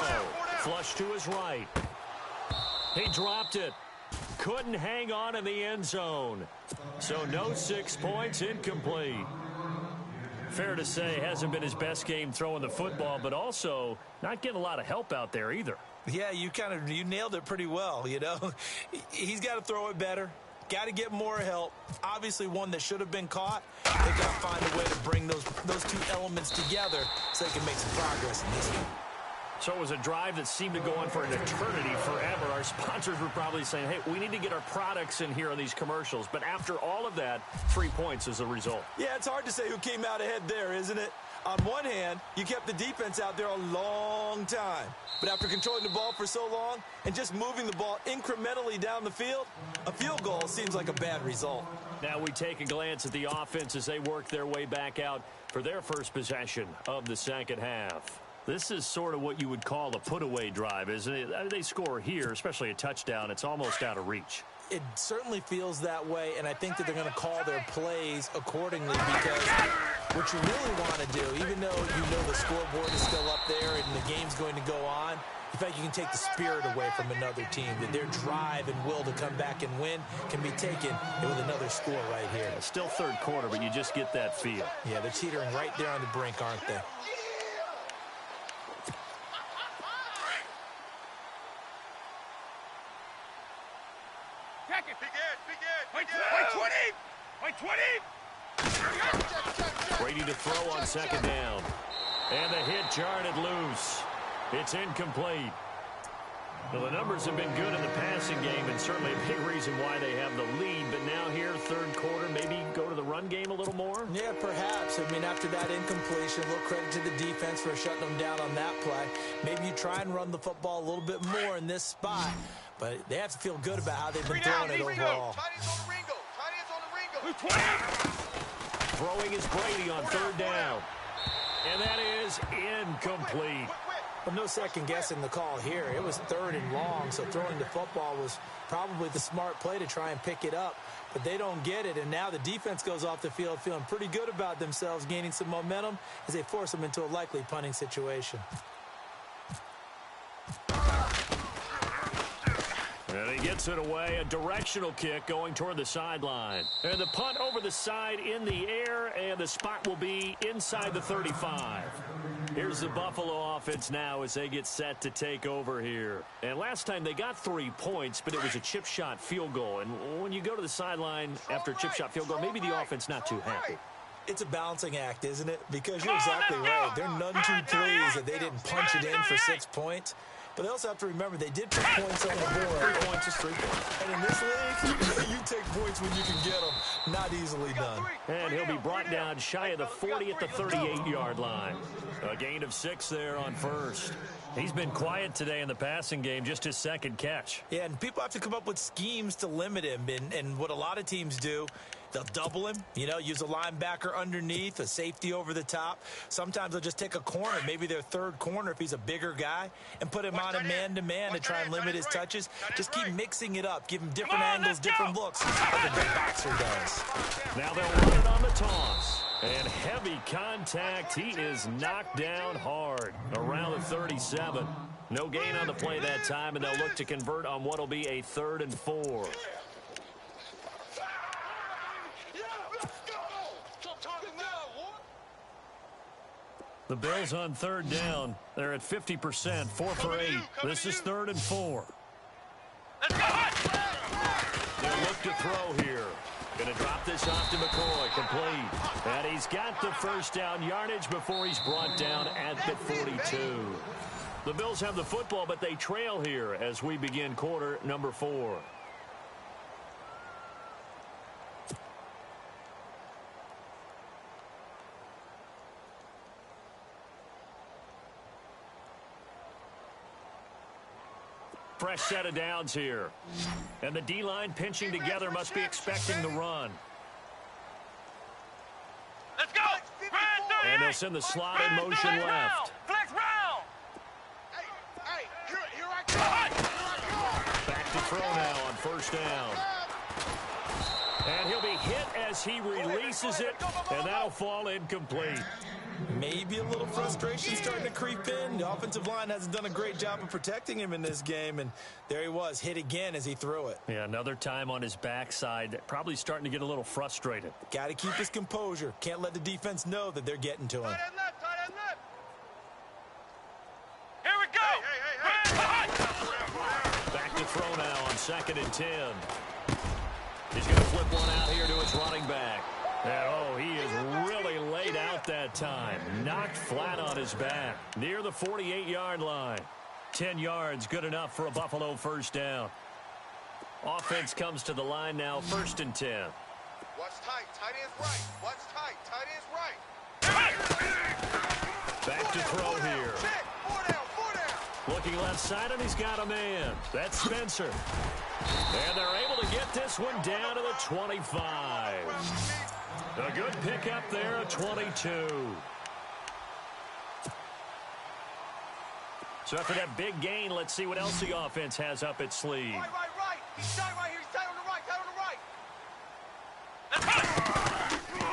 Flush to his right. He dropped it. Couldn't hang on in the end zone. So no 6 points, incomplete. Fair to say, hasn't been his best game throwing the football, but also not getting a lot of help out there either. Yeah, you nailed it pretty well, you know. He's got to throw it better. Got to get more help. Obviously one that should have been caught. They've got to find a way to bring those 2 elements together so they can make some progress in this one. So it was a drive that seemed to go on for an eternity, forever. Our sponsors were probably saying, hey, we need to get our products in here on these commercials. But after all of that, 3 points is the result. Yeah, it's hard to say who came out ahead there, isn't it? On one hand, you kept the defense out there a long time. But after controlling the ball for so long and just moving the ball incrementally down the field, a field goal seems like a bad result. Now we take a glance at the offense as they work their way back out for their first possession of the second half. This is sort of what you would call a put-away drive, isn't it? They score here, especially a touchdown. It's almost out of reach. It certainly feels that way, and I think that they're going to call their plays accordingly because what you really want to do, even though you know the scoreboard is still up there and the game's going to go on, in fact, you can take the spirit away from another team, that their drive and will to come back and win can be taken with another score right here. It's still third quarter, but you just get that feel. Yeah, they're teetering right there on the brink, aren't they? Brady to throw on second down. And the hit jarred loose. It's incomplete. Well, the numbers have been good in the passing game and certainly a big reason why they have the lead. But now here, third quarter, maybe go to the run game a little more? Yeah, perhaps. I mean, after that incompletion, a little credit to the defense for shutting them down on that play. Maybe you try and run the football a little bit more in this spot. But they have to feel good about how they've been throwing it overall. Throwing is Brady on third down. And that is incomplete. Well, no second guessing the call here. It was third and long, so throwing the football was probably the smart play to try and pick it up. But they don't get it, and now the defense goes off the field feeling pretty good about themselves, gaining some momentum as they force them into a likely punting situation. And he gets it away, a directional kick going toward the sideline. And the punt over the side in the air, and the spot will be inside the 35. Here's the Buffalo offense now as they get set to take over here. And last time they got 3 points, but it was a chip shot field goal. And when you go to the sideline after a chip shot field goal, maybe the offense not too happy. It's a balancing act, isn't it? Because you're exactly right. They're none too pleased that they didn't punch it in for 6 points. But they also have to remember they did put points on the board. 3 points is 3 points. And in this league, you take points when you can get them. Not easily done. And he'll be brought down shy of the 40 at the 38-yard line. A gain of 6 there on first. He's been quiet today in the passing game, just his second catch. Yeah, and people have to come up with schemes to limit him. And what a lot of teams do, they'll double him, use a linebacker underneath, a safety over the top. Sometimes they'll just take a corner, maybe their third corner if he's a bigger guy, and put him on a man-to-man to try and limit his touches. Just keep mixing it up. Give him different angles, different looks, like a good boxer does. Now they'll run it on the toss. And heavy contact. He is knocked down hard around the 37. No gain on the play that time, and they'll look to convert on what will be a 3rd and 4. The Bills on third down. They're at 50%, 4 for 8. This is 3rd and 4. They'll look to throw here. Going to drop this off to McCoy, complete. And he's got the first down yardage before he's brought down at the 42. The Bills have the football, but they trail here as we begin quarter number 4. Fresh set of downs here. And the D-line pinching together must be expecting the run. Let's go! And they'll send the slot in motion left. Flex round! Hey, here I come! Back to throw now on first down. And he'll be hit as he releases it, and that'll fall incomplete. Maybe a little frustration starting to creep in. The offensive line hasn't done a great job of protecting him in this game, and there he was, hit again as he threw it. Yeah, another time on his backside, probably starting to get a little frustrated. Got to keep his composure. Can't let the defense know that they're getting to him. Tight end left. Here we go! Back to throw now on 2nd and 10. He's going to flip one out here to his running back. And, he is really laid out that time. Knocked flat on his back. Near the 48-yard line. 10 yards, good enough for a Buffalo first down. Offense comes to the line now, 1st and 10. Watch tight. Tight end's right. Watch tight. Tight end's right. Back to throw here. Looking left side, and he's got a man. That's Spencer. And they're able to get this one down to the 25. A good pickup there, a 22. So after that big gain, let's see what else the offense has up its sleeve. Right. He's tight right here. He's tight on the right.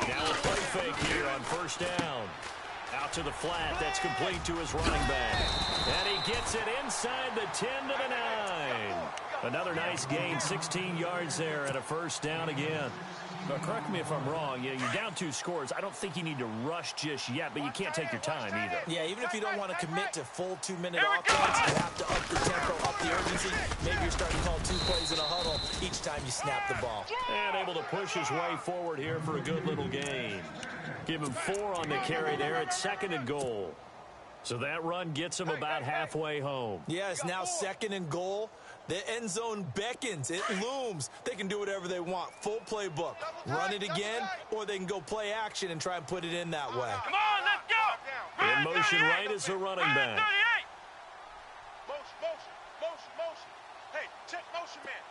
Now a play fake here on first down. Out to the flat. That's complete to his running back. And he gets it inside the 10 to the 9. Another nice gain, 16 yards there and a first down again. Now, correct me if I'm wrong. You're down 2 scores. I don't think you need to rush just yet, but you can't take your time either. Yeah, even if you don't want to commit to full 2-minute offense, you have to up the tempo, up the urgency. Maybe you're starting to call 2 plays in a huddle each time you snap the ball. And able to push his way forward here for a good little gain. Give him 4 on the carry there at 2nd and goal. So that run gets him about halfway home. Yeah, it's now 2nd and goal. The end zone beckons. It looms. They can do whatever they want. Full playbook. Run it again, or they can go play action and try and put it in that way. Come on, let's go. In motion right is the running back. Motion. Hey, check motion, man.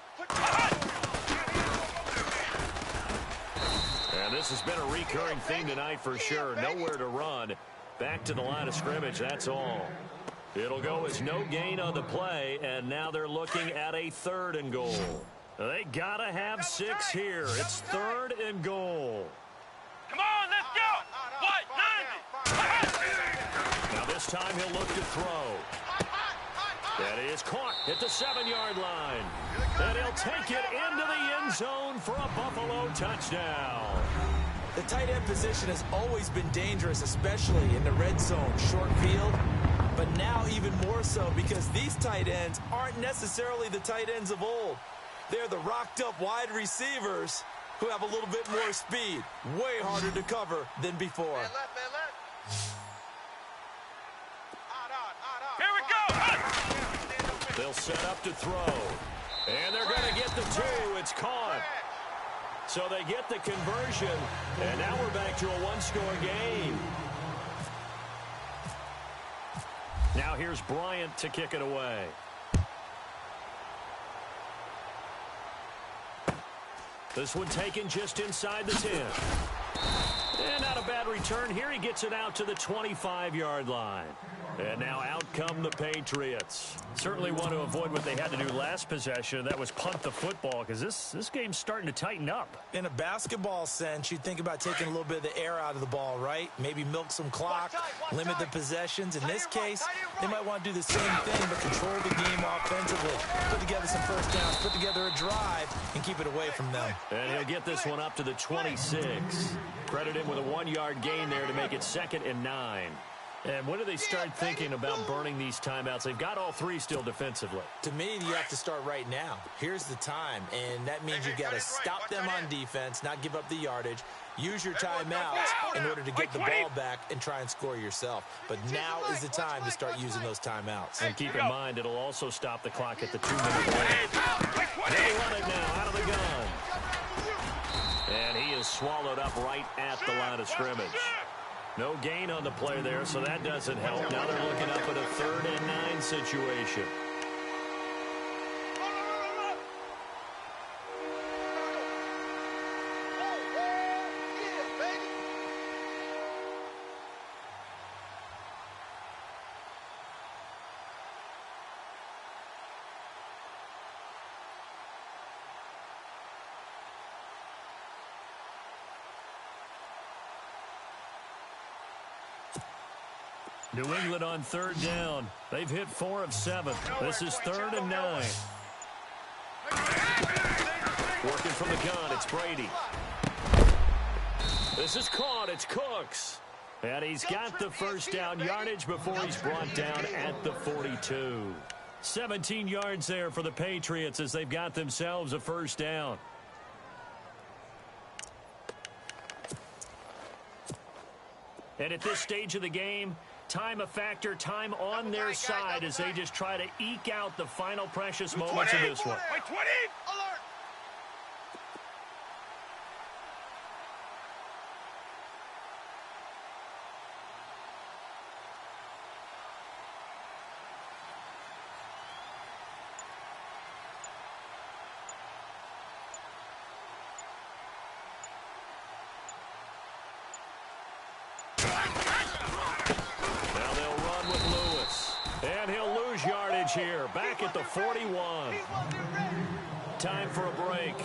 And this has been a recurring theme tonight for sure. Nowhere to run. Back to the line of scrimmage, that's all. It'll go as no gain on the play, and now they're looking at a 3rd and goal. They gotta have 6 here. It's 3rd and goal. Come on, let's go. What? 90. Now this time he'll look to throw. That is caught at the 7-yard line. And he'll take it into the end zone for a Buffalo touchdown. The tight end position has always been dangerous, especially in the red zone, short field. But now even more so because these tight ends aren't necessarily the tight ends of old. They're the rocked-up wide receivers who have a little bit more speed. Way harder to cover than before. Man left. Here we go. They'll set up to throw. And they're going to get the 2. It's caught. So they get the conversion. And now we're back to a 1-score game. Now here's Bryant to kick it away. This one taken just inside the 10. And not a bad return here. He gets it out to the 25-yard line. And now out come the Patriots. Certainly want to avoid what they had to do last possession. That was punt the football because this game's starting to tighten up. In a basketball sense, you'd think about taking a little bit of the air out of the ball, right? Maybe milk some clock, limit the possessions. In this case, they might want to do the same thing but control the game offensively. Put together some first downs, put together a drive, and keep it away from them. And he'll get this one up to the 26. Credit him with a 1-yard gain there to make it 2nd and 9. And when do they start thinking about burning these timeouts? They've got all 3 still defensively. To me, you have to start right now. Here's the time, and that means you've got to stop them on defense, not give up the yardage. Use your timeouts in order to get the ball back and try and score yourself. But now is the time to start using those timeouts. And keep in mind, it'll also stop the clock at the 2-minute mark. They run it now out of the gun. And he is swallowed up right at the line of scrimmage. No gain on the play there, so that doesn't help. Now they're looking up at a 3rd and 9 situation. New England on 3rd down. They've hit 4 of 7. This is 3rd and 9. Working from the gun, it's Brady. This is caught, it's Cooks. And he's got the first down yardage before he's brought down at the 42. 17 yards there for the Patriots as they've got themselves a first down. And at this stage of the game, time a factor, time on their side as they just try to eke out the final precious moments of this one. Wait, 20! Alert! And he'll lose yardage here. Back at the 41. Time for a break.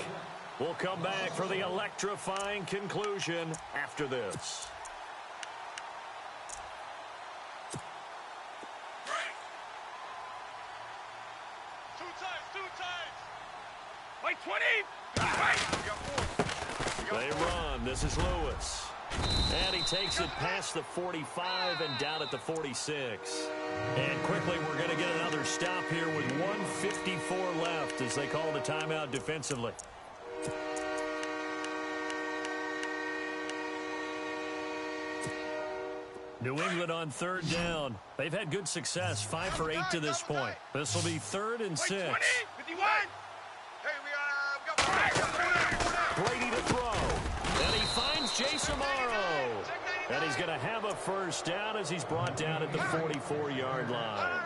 We'll come back for the electrifying conclusion after this. Two times. Wait, 20. They run. This is Lewis. And he takes it past the 45 and down at the 46. And quickly, we're going to get another stop here with 1:54 left as they call the timeout defensively. New England on third down. They've had good success, 5 for 8 to this point. This will be 3rd and 6. 51. Brady to throw. And he finds Jason Morrow. And he's going to have a first down as he's brought down at the 44-yard line.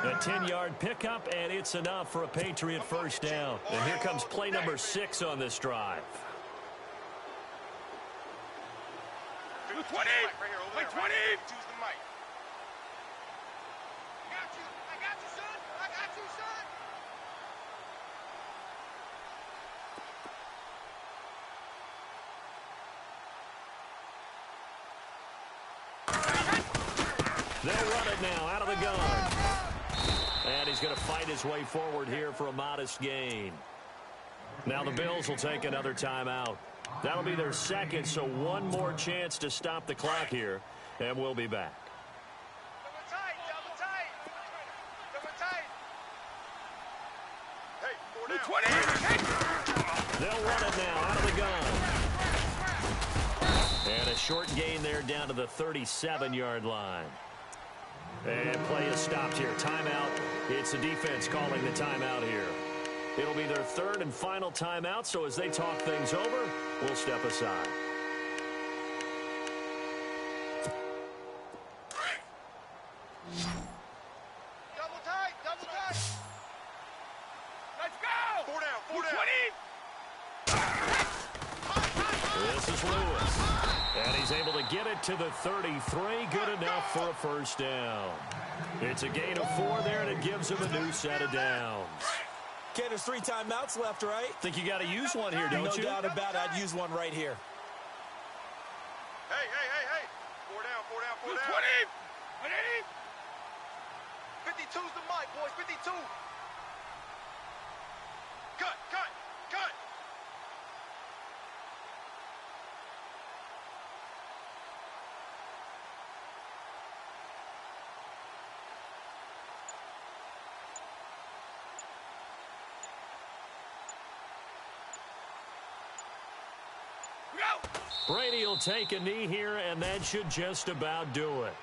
A 10-yard pickup, and it's enough for a Patriot first down. And here comes play number 6 on this drive. 20. Wait, 20. Choose the mic. I got you, son. I got you, son. They'll run it now out of the gun. And he's going to fight his way forward here for a modest gain. Now the Bills will take another timeout. That'll be their second, so one more chance to stop the clock here, and we'll be back. Double tight. Hey, 4 down. 20. They'll run it now out of the gun. And a short gain there down to the 37-yard line. And play is stopped here. Timeout. It's the defense calling the timeout here. It'll be their 3rd and final timeout, so as they talk things over, we'll step aside. Double tight. Let's go. 4 down. 20. This is Lewis. And he's able to get it to the 33. Good enough for a first down. It's a gain of 4 there, and it gives him a new set of downs. Okay, there's 3 timeouts left, right? Think you got to use one here, don't you? No doubt about it. I'd use one right here. Hey. 4 down. 20. 52's the mic, boys. 52. Cut. Brady will take a knee here, and that should just about do it.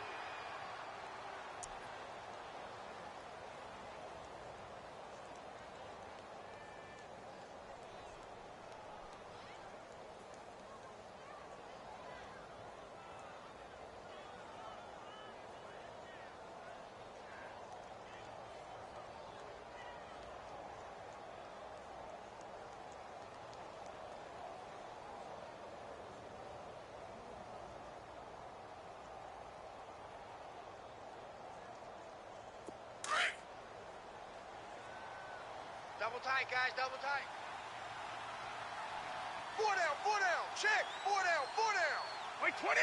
Double tight, guys. Double tight. 4 down. Check. 4 down. Wait, 20.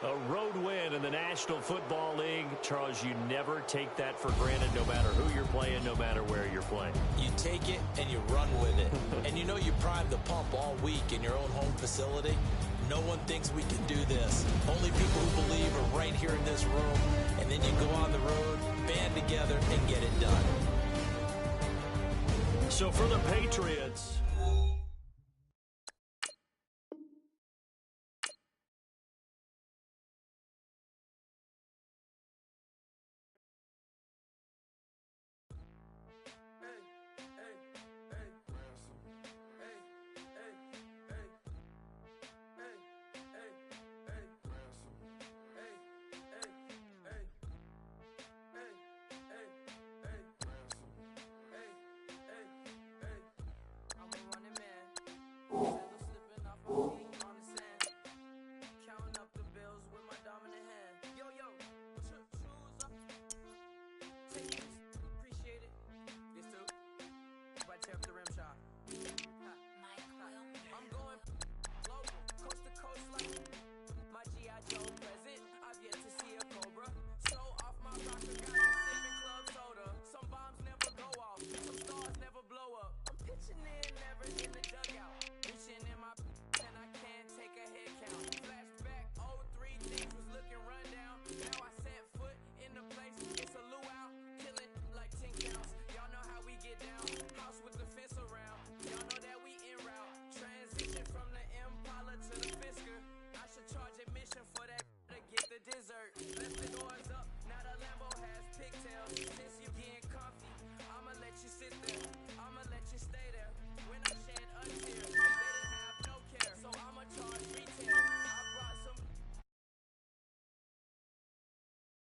A road win in the National Football League. Charles, you never take that for granted no matter who you're playing, no matter where you're playing. You take it and you run with it. And you know you prime the pump all week in your own home facility. No one thinks we can do this. Only people who believe are right here in this room. And then you go on the road, band together, and get it done. So for the Patriots,